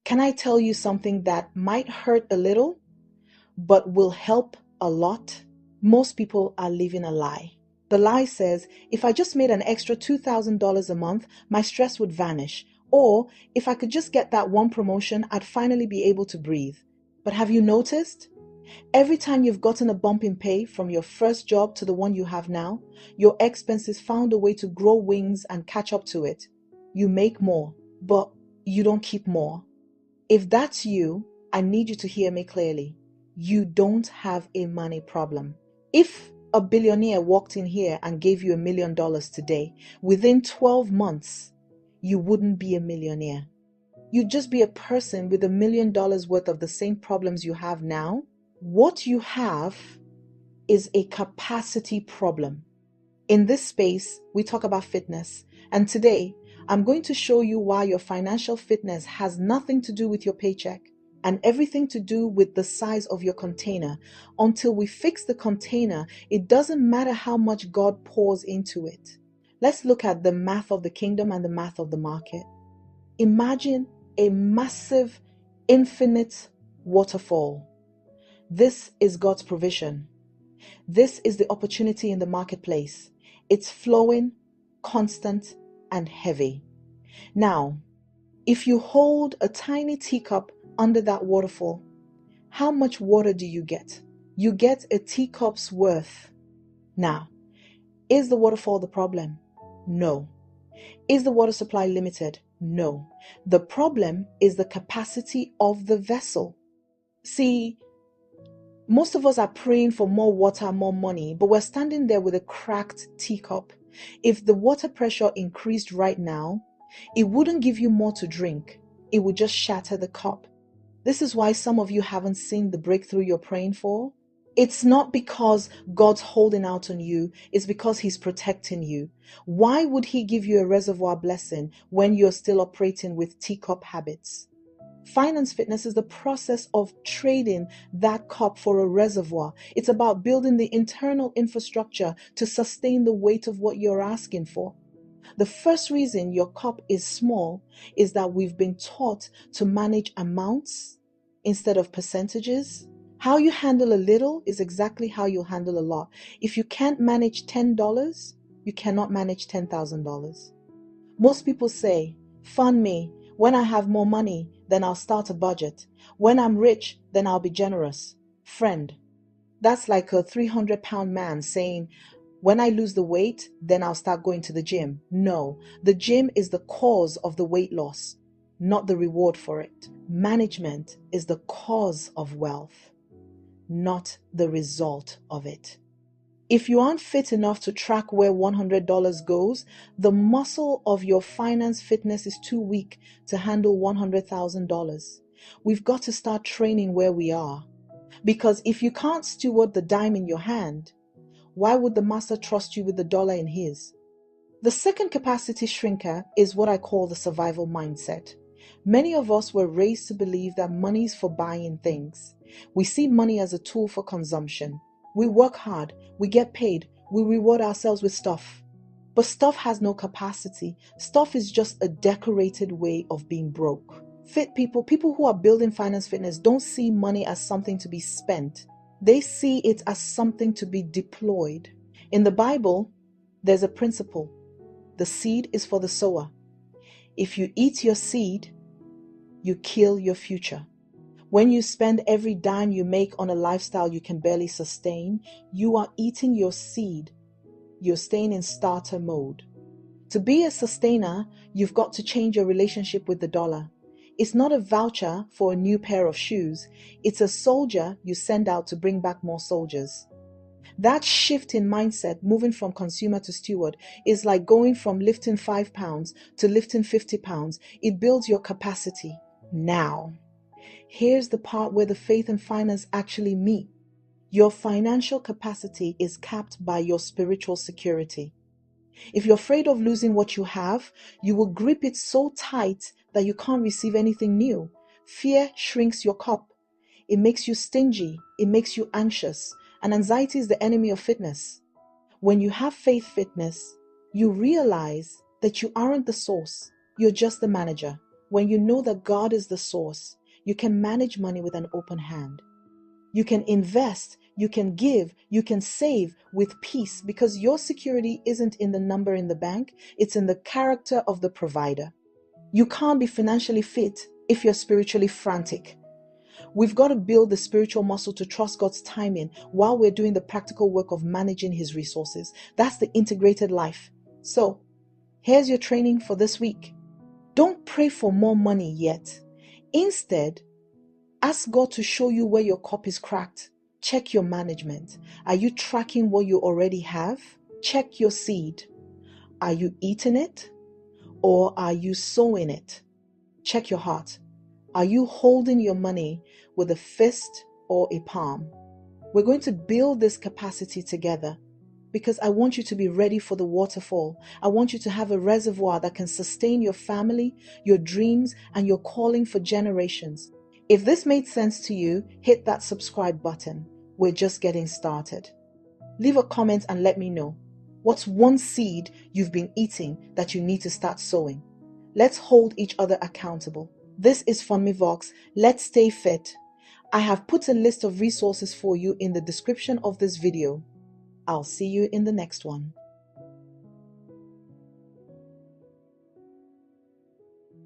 Can I tell you something that might hurt a little, but will help a lot? Most people are living a lie. The lie says, if I just made an extra $2,000 a month, my stress would vanish. Or if I could just get that one promotion, I'd finally be able to breathe. But have you noticed? Every time you've gotten a bump in pay from your first job to the one you have now, your expenses found a way to grow wings and catch up to it. You make more, but you don't keep more. If that's you, I need you to hear me clearly. You don't have a money problem. If a billionaire walked in here and gave you $1 million today, within 12 months, you wouldn't be a millionaire. You'd just be a person with $1 million worth of the same problems you have now. What you have is a capacity problem. In this space, we talk about fitness, and today, I'm going to show you why your financial fitness has nothing to do with your paycheck and everything to do with the size of your container. Until we fix the container, it doesn't matter how much God pours into it. Let's look at the math of the kingdom and the math of the market. Imagine a massive, infinite waterfall. This is God's provision. This is the opportunity in the marketplace. It's flowing, constant, and heavy. Now, if you hold a tiny teacup under that waterfall, how much water do you get? You get a teacup's worth. Now, is the waterfall the problem? No. Is the water supply limited? No. The problem is the capacity of the vessel. See, most of us are praying for more water, more money, but we're standing there with a cracked teacup. If the water pressure increased right now, it wouldn't give you more to drink. It would just shatter the cup. This is why some of you haven't seen the breakthrough you're praying for. It's not because God's holding out on you, it's because He's protecting you. Why would He give you a reservoir blessing when you're still operating with teacup habits? Finance fitness is the process of trading that cup for a reservoir. It's about building the internal infrastructure to sustain the weight of what you're asking for. The first reason your cup is small is that we've been taught to manage amounts instead of percentages. How you handle a little is exactly how you'll handle a lot. If you can't manage $10, you cannot manage $10,000. Most people say, fund me. When I have more money, then I'll start a budget. When I'm rich, then I'll be generous. Friend, that's like a 300-pound man saying, when I lose the weight, then I'll start going to the gym. No, the gym is the cause of the weight loss, not the reward for it. Management is the cause of wealth, not the result of it. If you aren't fit enough to track where $100 goes, the muscle of your finance fitness is too weak to handle $100,000. We've got to start training where we are. Because if you can't steward the dime in your hand, why would the master trust you with the dollar in his? The second capacity shrinker is what I call the survival mindset. Many of us were raised to believe that money is for buying things. We see money as a tool for consumption. We work hard, we get paid, we reward ourselves with stuff. But stuff has no capacity. Stuff is just a decorated way of being broke. Fit people who are building finance fitness don't see money as something to be spent. They see it as something to be deployed. In the Bible, there's a principle. The seed is for the sower. If you eat your seed, you kill your future. When you spend every dime you make on a lifestyle you can barely sustain, you are eating your seed. You're staying in starter mode. To be a sustainer, you've got to change your relationship with the dollar. It's not a voucher for a new pair of shoes. It's a soldier you send out to bring back more soldiers. That shift in mindset, moving from consumer to steward, is like going from lifting 5 pounds to lifting 50 pounds. It builds your capacity now. Here's the part where the faith and finance actually meet. Your financial capacity is capped by your spiritual security. If you're afraid of losing what you have, you will grip it so tight that you can't receive anything new. Fear shrinks your cup. It makes you stingy. It makes you anxious. And anxiety is the enemy of fitness. When you have faith fitness, you realize that you aren't the source. You're just the manager. When you know that God is the source, you can manage money with an open hand. You can invest, you can give, you can save with peace, because your security isn't in the number in the bank, it's in the character of the provider. You can't be financially fit if you're spiritually frantic. We've got to build the spiritual muscle to trust God's timing while we're doing the practical work of managing His resources. That's the integrated life. So, here's your training for this week. Don't pray for more money yet. Instead, ask God to show you where your cup is cracked. Check your management. Are you tracking what you already have? Check your seed. Are you eating it or are you sowing it? Check your heart. Are you holding your money with a fist or a palm? We're going to build this capacity together because I want you to be ready for the waterfall. I want you to have a reservoir that can sustain your family, your dreams, and your calling for generations. If this made sense to you, hit that subscribe button. We're just getting started. Leave a comment and let me know. What's one seed you've been eating that you need to start sowing? Let's hold each other accountable. This is Funmi Vox. Let's stay fit. I have put a list of resources for you in the description of this video. I'll see you in the next one.